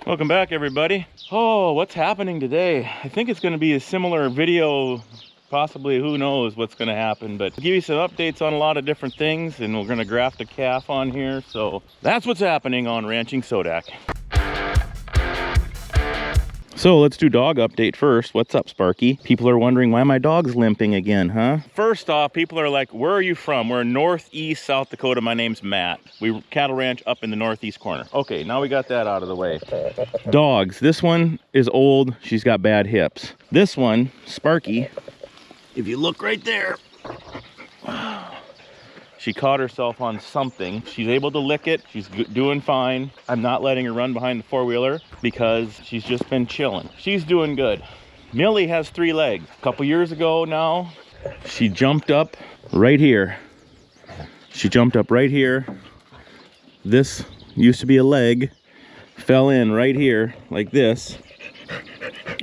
Welcome back, everybody. Oh, what's happening today? I think it's going to be a similar video, possibly. Who knows what's going to happen, but I'll give you some updates on a lot of different things, and we're going to graft a calf on here. So that's what's happening on Ranching Sodak. So let's do dog update first. What's up, Sparky? People are wondering why my dog's limping again, huh? First off, people are like, where are you from? We're in northeast South Dakota. My name's Matt. We cattle ranch up in the northeast corner. Okay, now we got that out of the way. Dogs. This one is old. She's got bad hips. This one, Sparky, if you look right there, she caught herself on something. She's able to lick it. She's doing fine. I'm not letting her run behind the four-wheeler because she's just been chilling. She's doing good. Millie has 3 legs. A couple years ago now, she jumped up right here. She jumped up right here. This used to be a leg, fell in right here like this,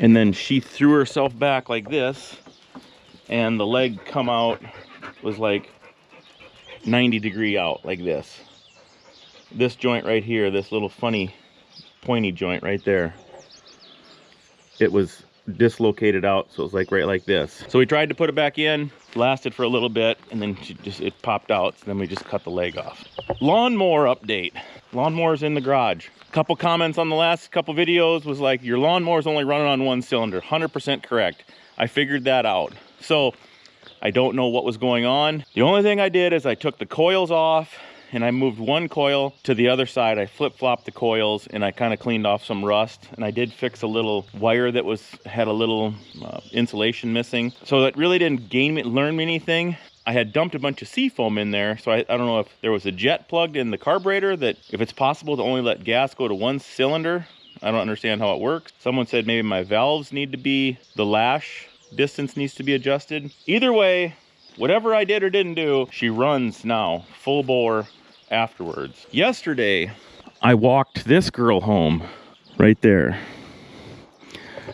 and then she threw herself back like this, and the leg come out was like 90-degree out like this. This joint right here, this little funny pointy joint right there, it was dislocated out, so it was like right like this. So we tried to put it back in, lasted for a little bit, and then it popped out, so then we just cut the leg off. Lawnmower update. Lawnmower's in the garage. Couple comments on the last couple videos was like, your lawnmower's only running on 1 cylinder. 100% correct. I figured that out. So I don't know what was going on. The only thing I did is I took the coils off and I moved one coil to the other side. I flip-flopped the coils and I kind of cleaned off some rust, and I did fix a little wire that had a little insulation missing. So that really didn't learn me anything. I had dumped a bunch of seafoam in there, so I don't know if there was a jet plugged in the carburetor, that if it's possible to only let gas go to 1 cylinder. I don't understand how it works. Someone said maybe my valves need to be, the lash distance needs to be adjusted. Either way, whatever I did or didn't do, she runs now full bore afterwards. Yesterday, I walked this girl home right there.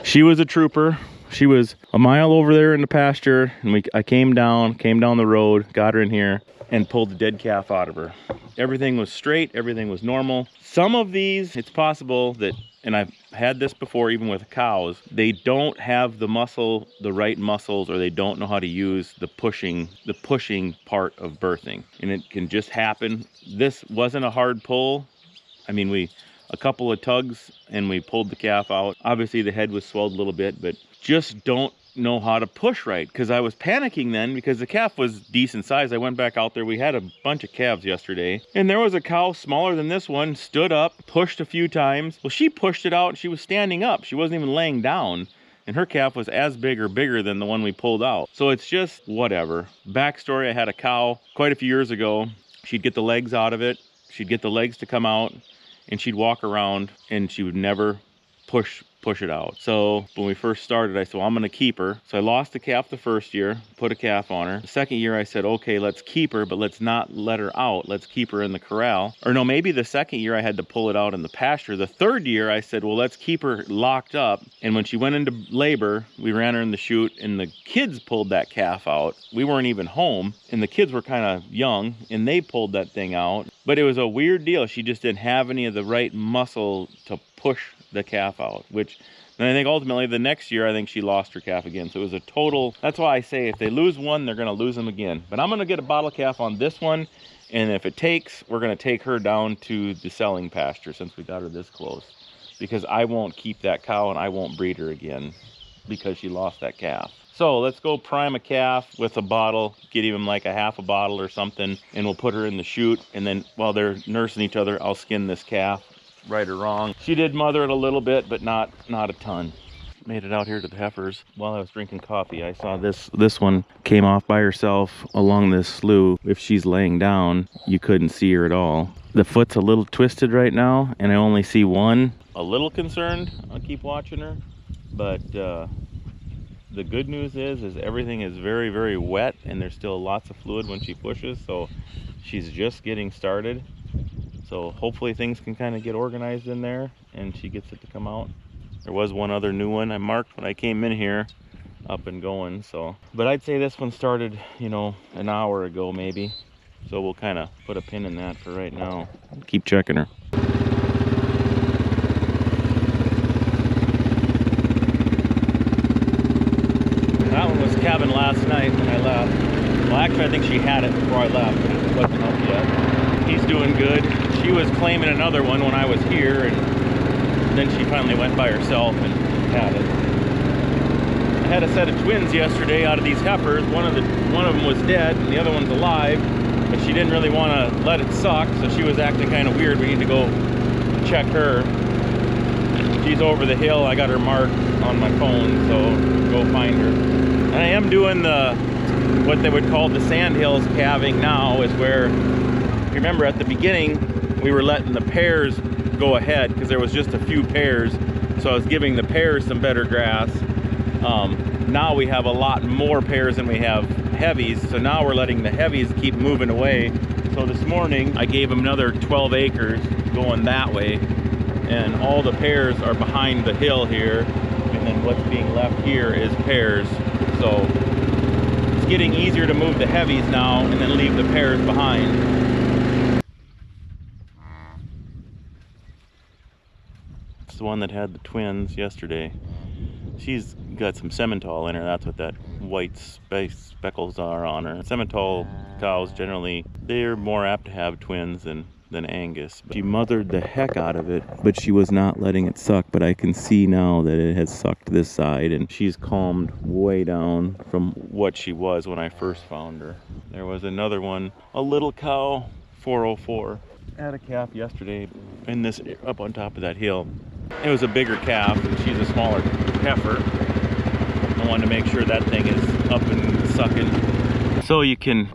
She was a trooper. She was a mile over there in the pasture, and I came down the road, got her in here, and pulled the dead calf out of her. Everything was straight, everything was normal. Some of these, it's possible that, and I've had this before even with cows, they don't have the right muscles, or they don't know how to use the pushing part of birthing. And it can just happen. This wasn't a hard pull. I mean, a couple of tugs and we pulled the calf out. Obviously the head was swelled a little bit, but just don't know how to push right, because I was panicking then because the calf was decent size. I went back out there. We had a bunch of calves yesterday, and there was a cow smaller than this one, stood up, pushed a few times. Well, she pushed it out and she was standing up. She wasn't even laying down, and her calf was as big or bigger than the one we pulled out. So it's just whatever. Backstory, I had a cow quite a few years ago. She'd get the legs out of it. She'd get the legs to come out, and she'd walk around and she would never push it out. So when we first started, I said, well, I'm going to keep her. So I lost the calf the first year, put a calf on her. The second year I said, okay, let's keep her, but let's not let her out. Let's keep her in the corral. Or no, maybe the second year I had to pull it out in the pasture. The third year I said, well, let's keep her locked up. And when she went into labor, we ran her in the chute, and the kids pulled that calf out. We weren't even home, and the kids were kind of young, and they pulled that thing out. But it was a weird deal. She just didn't have any of the right muscle to push the calf out, which then I think ultimately the next year I think she lost her calf again. So it was a total, that's why I say if they lose one, they're going to lose them again. But I'm going to get a bottle calf on this one, and if it takes, we're going to take her down to the selling pasture since we got her this close, because I won't keep that cow and I won't breed her again because she lost that calf. So let's go prime a calf with a bottle, get even like a half a bottle or something, and we'll put her in the chute, and then while they're nursing each other, I'll skin this calf. Right or wrong, she did mother it a little bit, but not a ton. Made it out here to the heifers. While I was drinking coffee, I saw this one came off by herself along this slough. If she's laying down, you couldn't see her at all. The foot's a little twisted right now, and I only see one. A little concerned. I'll keep watching her, but the good news is everything is very, very wet, and there's still lots of fluid when she pushes, so she's just getting started. So hopefully things can kind of get organized in there and she gets it to come out. There was one other new one I marked when I came in here, up and going. So, but I'd say this one started, you know, an hour ago maybe. So we'll kind of put a pin in that for right now. Keep checking her. Actually, I think she had it before I left, but it wasn't up yet. He's doing good. She was claiming another one when I was here, and then she finally went by herself and had it. I had a set of twins yesterday out of these heifers. One of them was dead, and the other one's alive, but she didn't really want to let it suck, so she was acting kind of weird. We need to go check her. She's over the hill. I got her marked on my phone, so go find her. And I am doing what they would call the sand hills calving now, is where, if you remember at the beginning, we were letting the pairs go ahead because there was just a few pairs, so I was giving the pairs some better grass. Now we have a lot more pairs than we have heavies, so now we're letting the heavies keep moving away. So this morning I gave them another 12 acres going that way, and all the pairs are behind the hill here, and then what's being left here is pairs. So it's getting easier to move the heavies now and then leave the pairs behind. It's the one that had the twins yesterday. She's got some Simmental in her. That's what that white speckles are on her. Simmental cows generally, they're more apt to have twins than Angus. She mothered the heck out of it, but she was not letting it suck. But I can see now that it has sucked this side, and she's calmed way down from what she was when I first found her. There was another one, a little cow, 404. I had a calf yesterday in this, up on top of that hill. It was a bigger calf, and she's a smaller heifer. I wanted to make sure that thing is up and sucking. So you can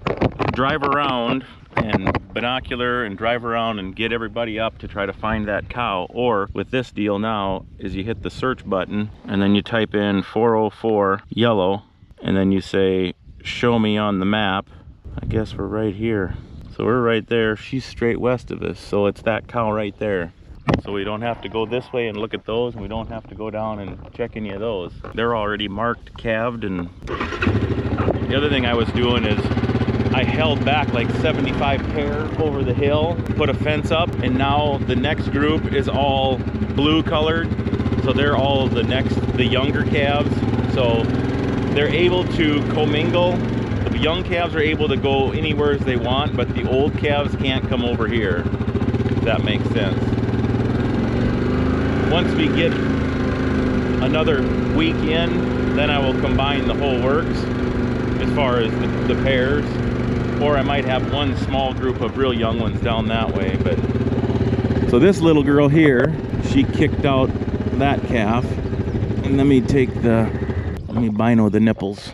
drive around and binocular and drive around and get everybody up to try to find that cow. Or with this deal now is you hit the search button and then you type in 404 yellow, and then you say show me on the map. I guess we're right here. So we're right there. She's straight west of us, so it's that cow right there. So we don't have to go this way and look at those, and we don't have to go down and check any of those. They're already marked, calved. And the other thing I was doing is I held back like 75 pairs over the hill, put a fence up, and now the next group is all blue colored. So they're all the younger calves. So they're able to commingle. The young calves are able to go anywhere as they want, but the old calves can't come over here, if that makes sense. Once we get another week in, then I will combine the whole works as far as the pairs, or I might have one small group of real young ones down that way. But so this little girl here, she kicked out that calf, and let me bino the nipples.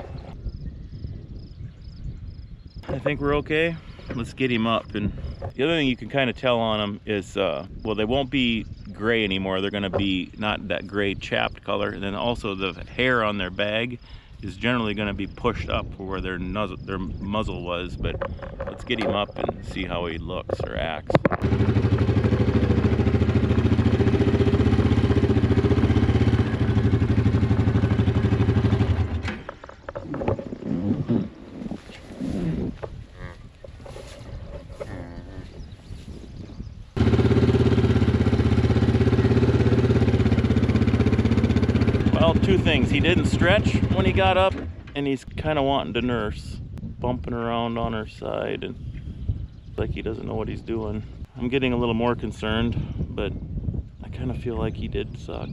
I think we're okay. Let's get him up. And the other thing you can kind of tell on them is, well, they won't be gray anymore. They're going to be not that gray chapped color. And then also the hair on their bag is generally going to be pushed up where their muzzle was. But let's get him up and see how he looks or acts. Well, two things. He didn't stretch when he got up, and he's kind of wanting to nurse, bumping around on her side, and like he doesn't know what he's doing. I'm getting a little more concerned, but I kind of feel like he did suck.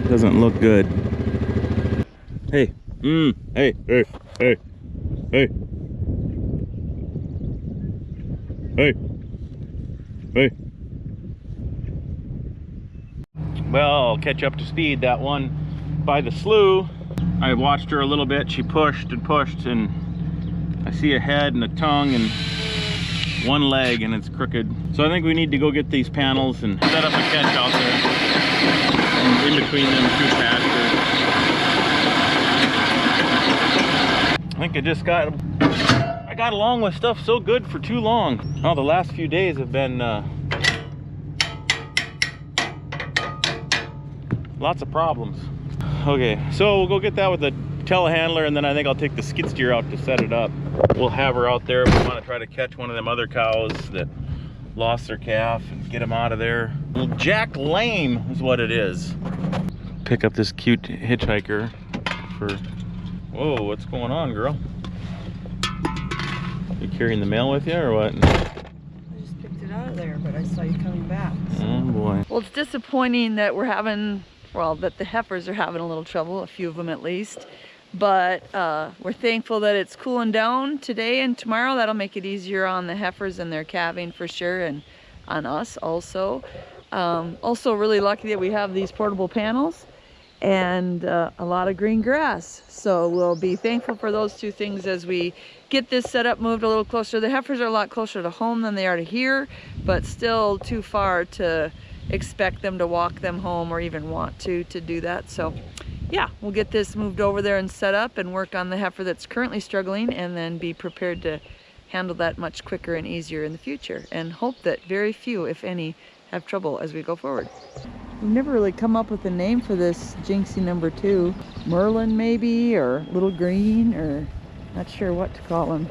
Doesn't look good. Hey, hey, hey, hey, hey, hey, hey. Well, I'll catch up to speed. That one by the slough, I watched her a little bit. She pushed and pushed, and I see a head and a tongue and one leg, and it's crooked. So I think we need to go get these panels and set up a catch out there and in between them two pastures. I think I got along with stuff so good for too long. Oh, the last few days have been lots of problems. Okay, so we'll go get that with the telehandler, and then I think I'll take the skid steer out to set it up. We'll have her out there if we want to try to catch one of them other cows that lost their calf and get them out of there. Well, Jack Lame is what it is. Pick up this cute hitchhiker for... Whoa, what's going on, girl? You carrying the mail with you or what? I just picked it out of there, but I saw you coming back. So. Oh boy. Well, it's disappointing that we're having, well, that the heifers are having a little trouble, a few of them at least. But we're thankful that it's cooling down today and tomorrow. That'll make it easier on the heifers and their calving for sure, and on us also. Also really lucky that we have these portable panels and a lot of green grass. So we'll be thankful for those two things as we get this setup moved a little closer. The heifers are a lot closer to home than they are to here, but still too far to expect them to walk them home or even want to do that. So yeah, we'll get this moved over there and set up and work on the heifer that's currently struggling, and then be prepared to handle that much quicker and easier in the future, and hope that very few, if any, have trouble as we go forward. We've never really come up with a name for this Jinxie number 2. Merlin maybe, or Little Green, or not sure what to call him.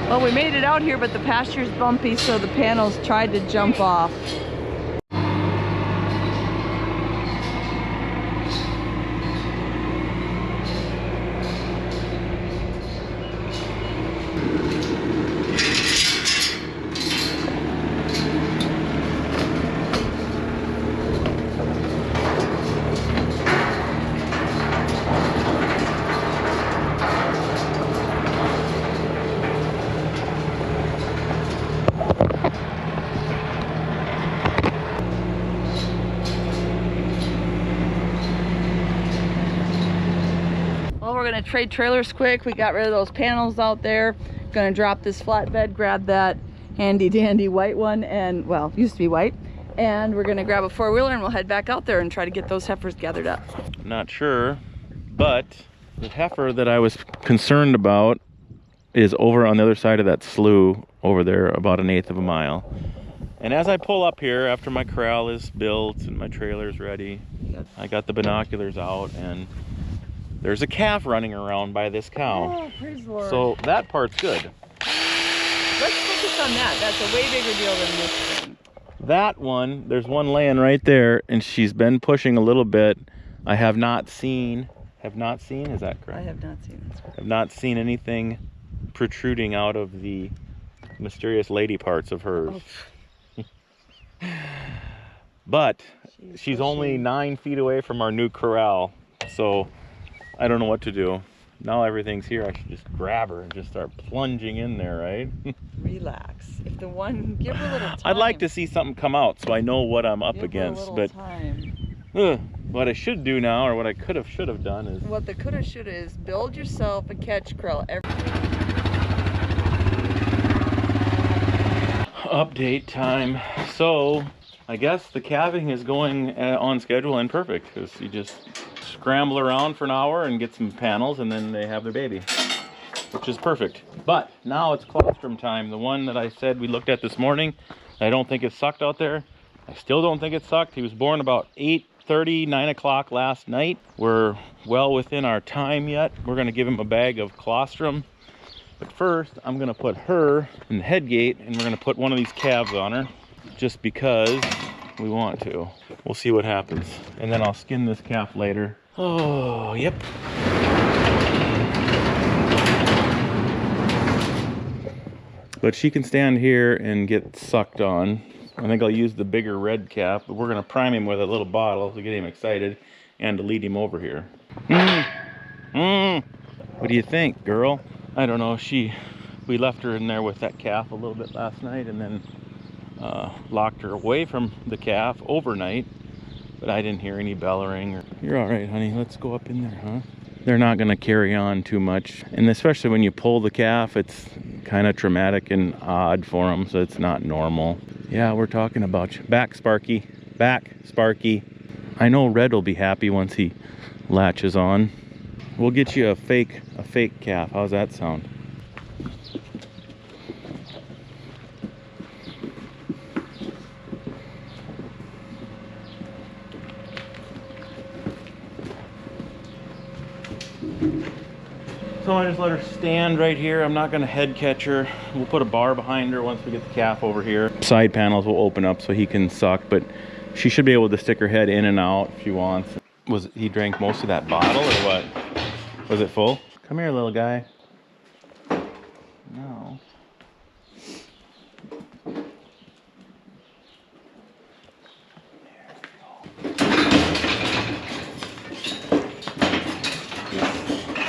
Well, we made it out here, but the pasture's bumpy, so the panels tried to jump off. We're gonna trade trailers quick. We got rid of those panels out there. Gonna drop this flatbed, grab that handy dandy white one, and well, used to be white. And we're gonna grab a four-wheeler and we'll head back out there and try to get those heifers gathered up. Not sure, but the heifer that I was concerned about is over on the other side of that slough over there, about 1/8 of a mile. And as I pull up here, after my corral is built and my trailer's ready, I got the binoculars out, and there's a calf running around by this cow. Oh, praise the Lord. So that part's good. Let's focus on that. That's a way bigger deal than this thing. That one, there's one laying right there, and she's been pushing a little bit. I have not seen, is that correct? I have not seen this. I've not seen anything protruding out of the mysterious lady parts of hers. Oh. But she's only 9 feet away from our new corral, so I don't know what to do. Now everything's here, I should just grab her and just start plunging in there, right? Relax. If the one, give her a little time. I'd like to see something come out so I know what I'm up against. But what I should do now, or what I should have done is... What the coulda shoulda is build yourself a catch corral. Update time. So I guess the calving is going on schedule and perfect, because you just scramble around for an hour and get some panels, and then they have their baby, which is perfect. But now it's colostrum time. The one that I said we looked at this morning, I don't think it sucked out there. I still don't think it sucked. He was born about 8:30, 9 o'clock last night. We're well within our time yet. We're going to give him a bag of colostrum. But first, I'm going to put her in the head gate, and we're going to put one of these calves on her, just because we want to. We'll see what happens. And then I'll skin this calf later. Oh, yep. But she can stand here and get sucked on. I think I'll use the bigger red calf, but we're going to prime him with a little bottle to get him excited and to lead him over here. What do you think, girl? I don't know. We left her in there with that calf a little bit last night, and then locked her away from the calf overnight. But I didn't hear any bellowing. You're all right, honey. Let's go up in there, huh? they're not going to carry on too much. And especially when you pull the calf, it's kind of traumatic and odd for them, so it's not normal. Yeah, we're talking about you. Back, Sparky. Back, Sparky. I know Red will be happy once he latches on. We'll get you a fake calf. How's that sound? So I just let her stand right here. I'm not gonna head catch her. We'll put a bar behind her once we get the calf over here. Side panels will open up so he can suck, but she should be able to stick her head in and out if she wants. He drank most of that bottle or what? Was it full? Come here, little guy. No.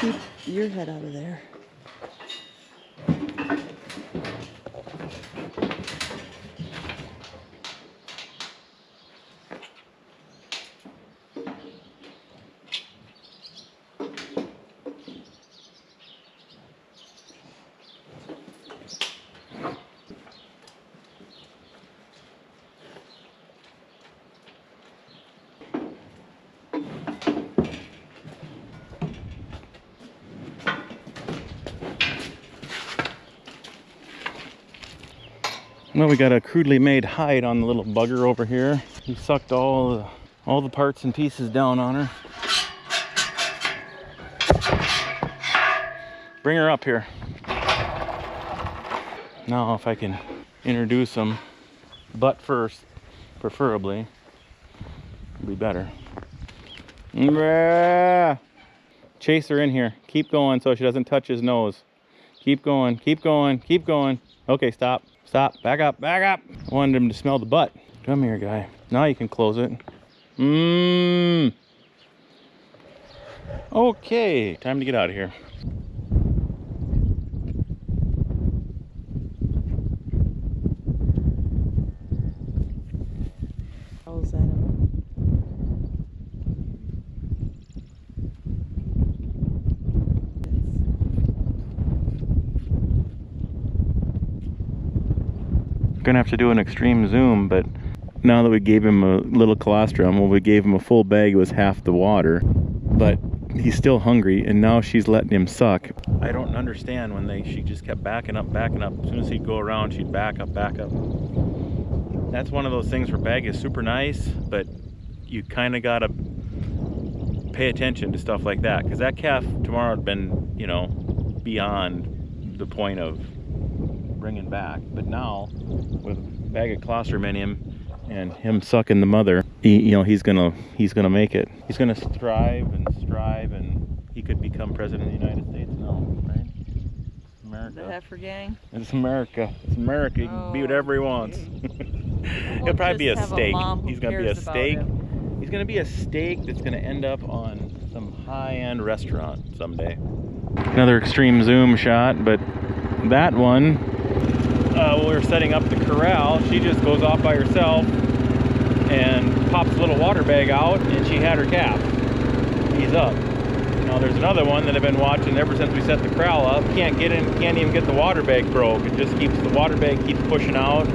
Keep your head out of there. Well, we got a crudely made hide on the little bugger over here. He sucked all the parts and pieces down on her. Bring her up here. Now if I can introduce him, butt first, preferably, would be better. Chase her in here. Keep going so she doesn't touch his nose. Keep going, keep going, keep going. Okay, stop. Stop. Back up. Back up. I wanted him to smell the butt. Come here, guy. Now you can close it. Okay. Time to get out of here. How's that? Gonna have to do an extreme zoom, but now that we gave him a little colostrum, well, we gave him a full bag, it was half the water, but he's still hungry, and now she's letting him suck. I don't understand when she just kept backing up. As soon as he'd go around, she'd back up. That's one of those things where bag is super nice, but you kind of gotta pay attention to stuff like that, because that calf tomorrow had been, you know, beyond the point of bringing back. But now with a bag of colostrum in him and him sucking the mother, he's gonna make it. He's gonna strive, and he could become president of the United States now, right? America. The heifer gang. It's America. It's America. He can be whatever he wants. He'll probably be a steak. He's gonna be a steak. He's gonna be a steak that's gonna end up on some high-end restaurant someday. Another extreme zoom shot, but that one, when we were setting up the corral, she just goes off by herself and pops a little water bag out, and she had her calf. He's up. Now there's another one that I've been watching ever since we set the corral up. Can't even get the water bag broke. It just keeps the water bag keeps pushing out.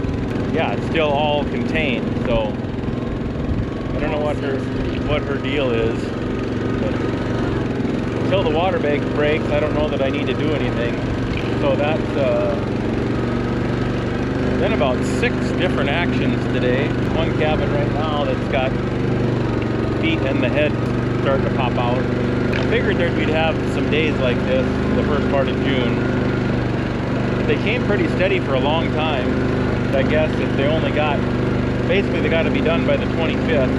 Yeah, it's still all contained. So I don't know what her deal is. But until the water bag breaks, I don't know that I need to do anything. So that's been about 6 different actions today. One cabin right now that's got feet and the head starting to pop out. I figured we'd have some days like this the first part of June. They came pretty steady for a long time. I guess if they only got, basically they got to be done by the 25th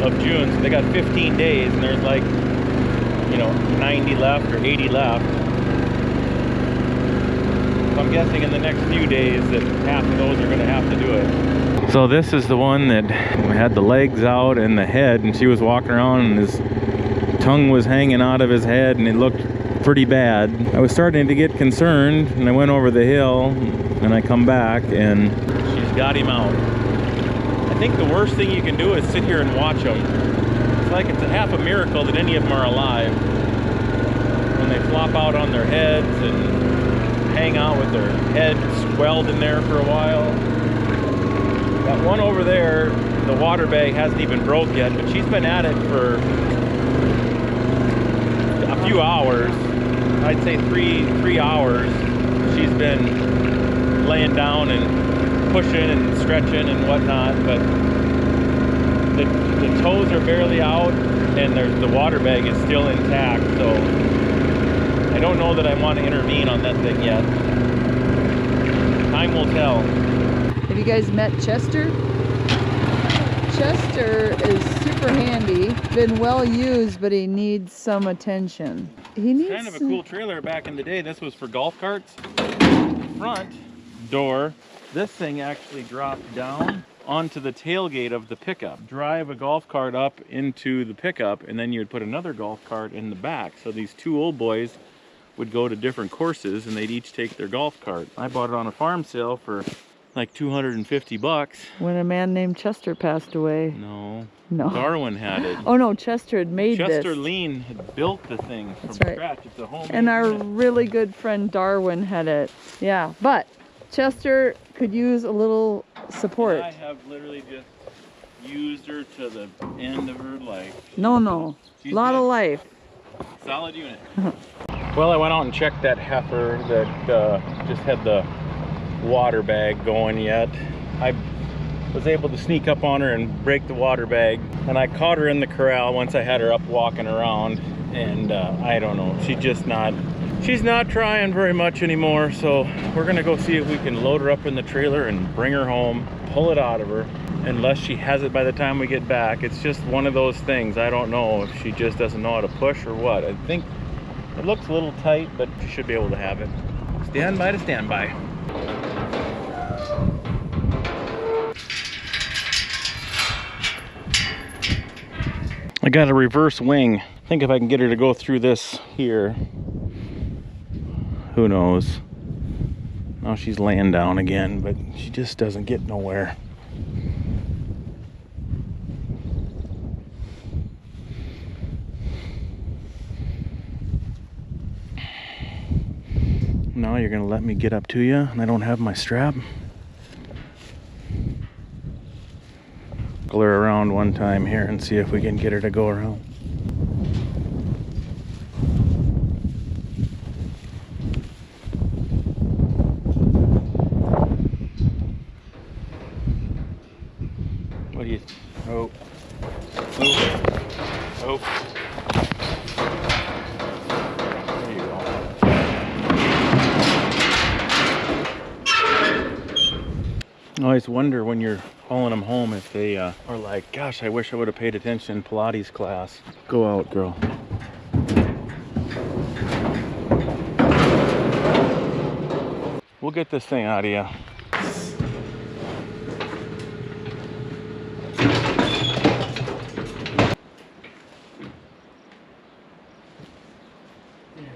of June, so they got 15 days, and there's like, 90 left or 80 left. So I'm guessing in the next few days that half of those are going to have to do it. So this is the one that had the legs out and the head, and she was walking around and his tongue was hanging out of his head, and it looked pretty bad. I was starting to get concerned, and I went over the hill, and I come back, and she's got him out. I think the worst thing you can do is sit here and watch him. like it's a half a miracle that any of them are alive. When they flop out on their heads and hang out with their head swelled in there for a while. That one over there, the water bag hasn't even broke yet, but she's been at it for a few hours. I'd say three hours. She's been laying down and pushing and stretching and whatnot, but the toes are barely out and the water bag is still intact, so I don't know that I want to intervene on that thing yet. Time will tell. Have you guys met Chester? Chester is super handy, been well used, but he needs some attention. He needs kind of a cool trailer back in the day. This was for golf carts. Front door, this thing actually dropped down onto the tailgate of the pickup. Drive a golf cart up into the pickup, and then you'd put another golf cart in the back. So these two old boys would go to different courses and they'd each take their golf cart. I bought it on a farm sale for like 250 bucks. When a man named Chester passed away. No. No. Darwin had it. Oh no, Chester had made Chester this. Lean had built the thing from scratch. It's a homemade and our unit. really good friend Darwin had it. Yeah, but Chester could use a little support. And I have literally just used her to the end of her life. No. She's Lot of good. life. Solid unit. Well, I went out and checked that heifer that just had the water bag going yet. I was able to sneak up on her and break the water bag, and I caught her in the corral once I had her up walking around, and I don't know, she's not trying very much anymore, so we're gonna go see if we can load her up in the trailer and bring her home, pull it out of her, unless she has it by the time we get back. It's just one of those things. I don't know if she just doesn't know how to push or what. I think it looks a little tight, but she should be able to have it. Stand by to stand by. I got a reverse wing. I think if I can get her to go through this here, who knows. Now she's laying down again, but she just doesn't get nowhere. Now you're gonna let me get up to you and I don't have my strap? Go her around one time here and see if we can get her to go around. What do you... Oh. There you go. I always wonder when you're hauling them home if they are like, gosh, I wish I would have paid attention in Pilates class. Go out, girl. We'll get this thing out of you.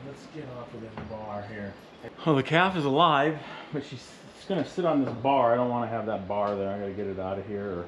Let's get off of this bar here. Well, the calf is alive, but she's gonna sit on this bar. I don't want to have that bar there. I gotta get it out of here.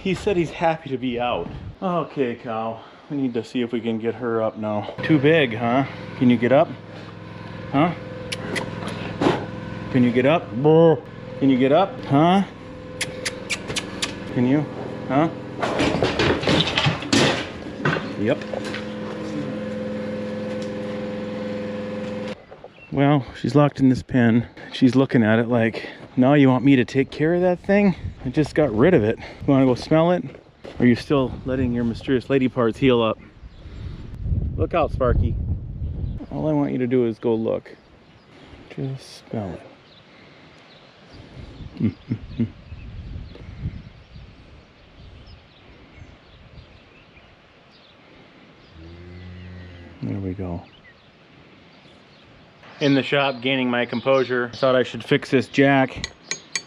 He said he's happy to be out. Okay, cow. We need to see if we can get her up now. Too big, huh? Can you get up? Huh? Can you get up? Can you get up? Huh? Can you? Huh? Yep. Well, she's locked in this pen. She's looking at it like, now you want me to take care of that thing? I just got rid of it. You want to go smell it? Or are you still letting your mysterious lady parts heal up? Look out, Sparky. All I want you to do is go look. Just smell it. There we go. In the shop, gaining my composure, I thought I should fix this jack,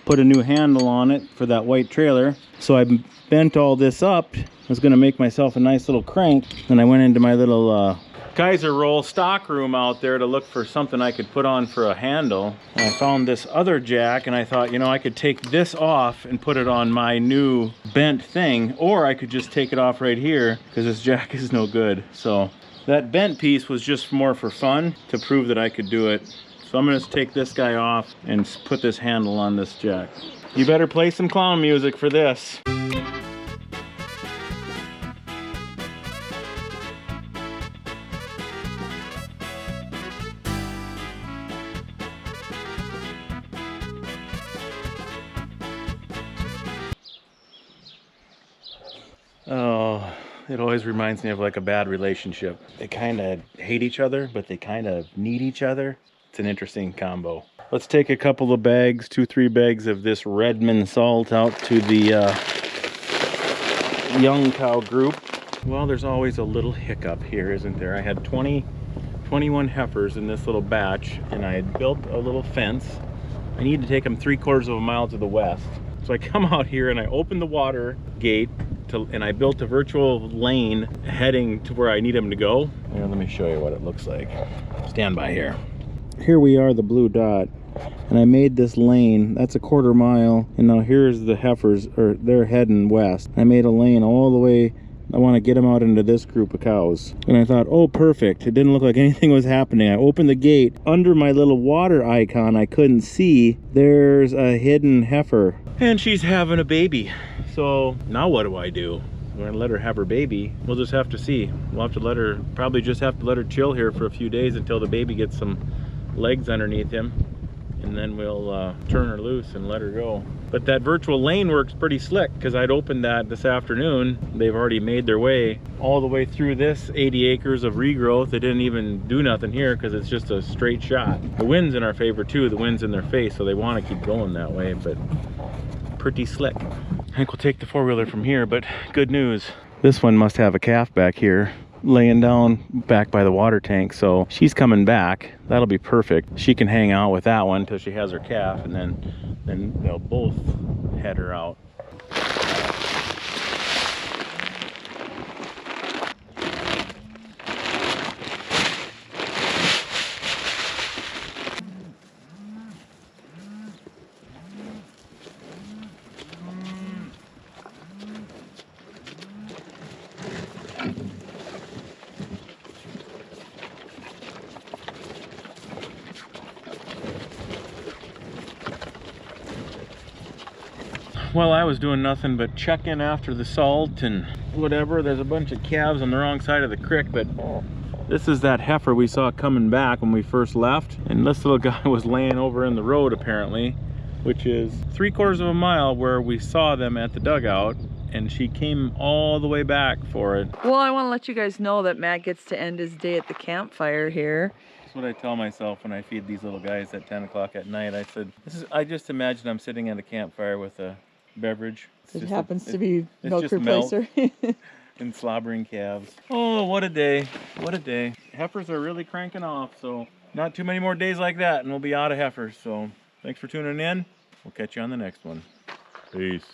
put a new handle on it for that white trailer. So I bent all this up. I was gonna make myself a nice little crank. And I went into my little Kaiser roll stock room out there to look for something I could put on for a handle. And I found this other jack and I thought, you know, I could take this off and put it on my new bent thing, or I could just take it off right here because this jack is no good. So that bent piece was just more for fun to prove that I could do it. So I'm gonna take this guy off and put this handle on this jack. You better play some clown music for this. Oh, it always reminds me of like a bad relationship. They kind of hate each other, but they kind of need each other. It's an interesting combo. Let's take a couple of bags, 2-3 bags of this Redmonds Salt out to the young cow group. Well, there's always a little hiccup here, isn't there? I had 21 heifers in this little batch, and I had built a little fence. I need to take them 3/4 of a mile to the west. So I come out here and I open the water gate and I built a virtual lane heading to where I need them to go. Here, let me show you what it looks like. Stand by here. Here we are, the blue dot, and I made this lane. That's a 1/4 mile, and now here's the heifers, or they're heading west. I made a lane all the way. I want to get them out into this group of cows. And I thought, oh, perfect. It didn't look like anything was happening. I opened the gate. Under my little water icon I couldn't see, there's a hidden heifer. And she's having a baby. So now what do I do? We're gonna let her have her baby. We'll just have to see. We'll have to let her, probably just have to let her chill here for a few days until the baby gets some legs underneath him. And then we'll turn her loose and let her go. But that virtual lane works pretty slick because I'd opened that this afternoon. They've already made their way all the way through this 80 acres of regrowth. They didn't even do nothing here because it's just a straight shot. The wind's in our favor too. The wind's in their face, so they want to keep going that way, but pretty slick. I think we'll take the 4-wheeler from here, but good news. This one must have a calf back here, laying down back by the water tank, so she's coming back. That'll be perfect. She can hang out with that one till she has her calf, and then they'll both head her out. Well, I was doing nothing but checking after the salt and whatever. There's a bunch of calves on the wrong side of the creek, but this is that heifer we saw coming back when we first left. And this little guy was laying over in the road apparently, which is 3/4 of a mile where we saw them at the dugout. And she came all the way back for it. Well, I want to let you guys know that Matt gets to end his day at the campfire here. That's what I tell myself when I feed these little guys at 10 o'clock at night. I said, I just imagine I'm sitting at a campfire with a beverage. It happens to be milk just milk replacer. and slobbering calves. Oh, what a day. What a day. Heifers are really cranking off, so not too many more days like that and we'll be out of heifers. So thanks for tuning in. We'll catch you on the next one. Peace.